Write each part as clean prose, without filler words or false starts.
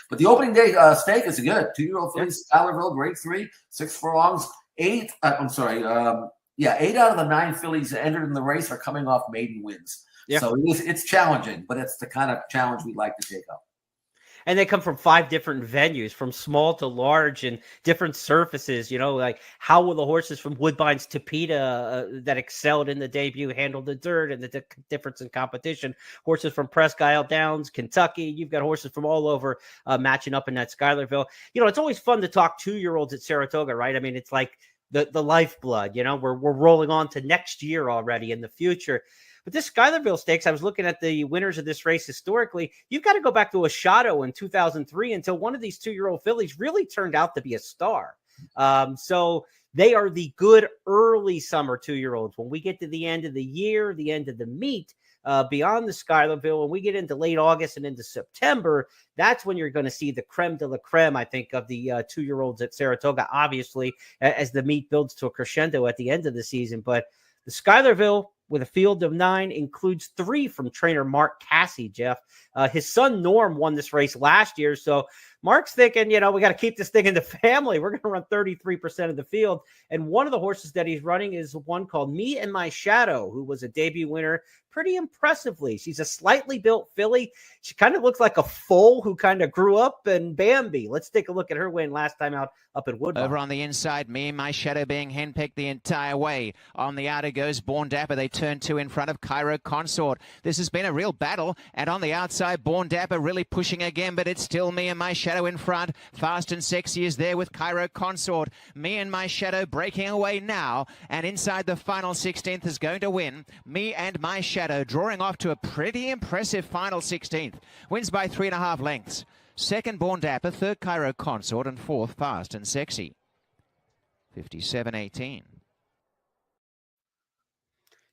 But the opening day stake is good. 2-year-old fillies, Schuylerville, grade 3, 6 furlongs, 8. 8 out of the 9 fillies that entered in the race are coming off maiden wins. Yeah. So it's challenging, but it's the kind of challenge we'd like to take up. And they come from 5 different venues, from small to large and different surfaces. Like how will the horses from Woodbine's Tapeta that excelled in the debut handle the dirt and the difference in competition? Horses from Presque Isle Downs, Kentucky. You've got horses from all over matching up in that Schuylerville. It's always fun to talk 2-year-olds at Saratoga, right? I mean, it's like the lifeblood. We're rolling on to next year already in the future. But this Schuylerville Stakes, I was looking at the winners of this race historically. You've got to go back to a Shadow in 2003 until one of these 2-year-old fillies really turned out to be a star. So they are the good early summer 2-year-olds. When we get to the end of the year, the end of the meet, beyond the Schuylerville, when we get into late August and into September, that's when you're going to see the creme de la creme, I think, of the 2-year-olds at Saratoga, obviously, as the meet builds to a crescendo at the end of the season. But the Schuylerville, with a field of 9, includes 3 from trainer Mark Cassie, Jeff. His son Norm won this race last year, so Mark's thinking, we got to keep this thing in the family. We're going to run 33% of the field, and one of the horses that he's running is one called Me and My Shadow, who was a debut winner pretty impressively. She's a slightly built filly. She kind of looks like a foal who kind of grew up in Bambi. Let's take a look at her win last time out up in Woodbine. Over on the inside, Me and My Shadow being henpecked the entire way. On the outer goes Born Dapper. They turn 2 in front of Cairo Consort. This has been a real battle, and on the outside, Born Dapper really pushing again, but it's still Me and My Shadow in front. Fast and Sexy is there with Cairo Consort. Me and My Shadow breaking away now, and inside the final 16th is going to win Me and My Shadow, drawing off to a pretty impressive final 16th. Wins by 3.5 lengths. Second, Born Dapper. Third, Cairo Consort. And fourth, Fast and Sexy. 57-18.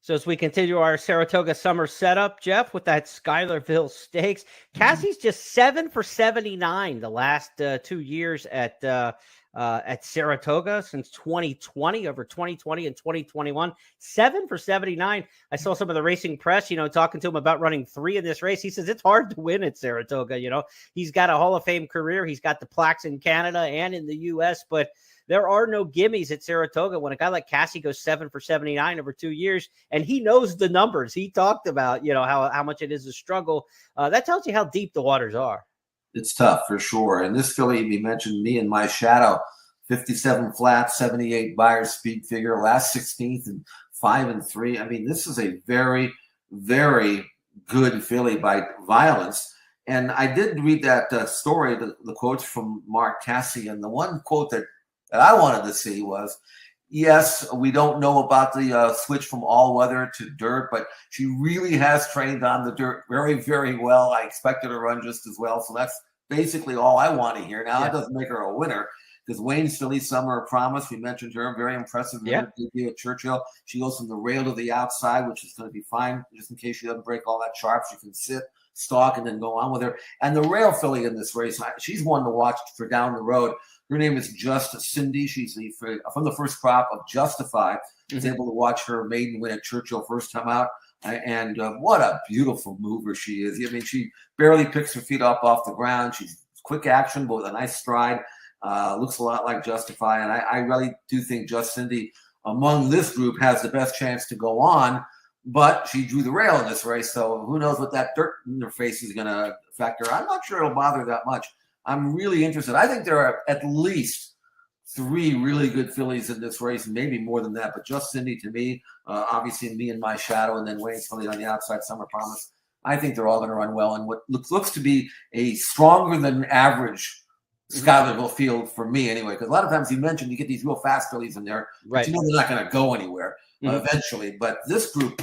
So as we continue our Saratoga summer setup, Jeff, with that Schuylerville Stakes, Cassie's just 7 for 79 the last 2 years at Saratoga since 2020, over 2020 and 2021. 7 for 79. I saw some of the racing press, talking to him about running 3 in this race. He says it's hard to win at Saratoga. He's got a Hall of Fame career. He's got the plaques in Canada and in the U.S., but there are no gimmies at Saratoga when a guy like Cassie goes 7 for 79 over 2 years, and he knows the numbers. He talked about, how much it is a struggle. That tells you how deep the waters are. It's tough for sure. And this filly, we mentioned Me and My Shadow, 57 flat, 78 buyer speed figure, last 16th and 5 and 3. I mean, this is a very, very good filly by Violence. And I did read that story, the quotes from Mark Cassie, and the one quote that I wanted to see was, yes, we don't know about the switch from all weather to dirt, but she really has trained on the dirt very, very well. I expected her to run just as well. So that's basically all I want to hear. Now, That doesn't make her a winner, because Wayne's filly, Summer of Promise, we mentioned her, very impressive debut at Churchill. She goes from the rail to the outside, which is going to be fine, just in case she doesn't break all that sharp. She can sit, stalk, and then go on with her. And the rail filly in this race, she's one to watch for down the road. Her name is Just Cindy. She's from the first crop of Justify. I was able to watch her maiden win at Churchill first time out. And what a beautiful mover she is. I mean, she barely picks her feet up off the ground. She's quick action, but with a nice stride. Looks a lot like Justify. And I really do think Just Cindy, among this group, has the best chance to go on. But she drew the rail in this race, so who knows what that dirt in her face is going to affect her. I'm not sure it'll bother that much. I'm really interested. I think there are at least 3 really good fillies in this race, maybe more than that. But Just Cindy, to me, obviously Me and My Shadow, and then Wayne's filly on the outside, Summer Promise. I think they're all going to run well. And what looks to be a stronger than average Schuylerville field for me anyway, because a lot of times you mentioned you get these real fast fillies in there, but they're not going to go anywhere eventually. But this group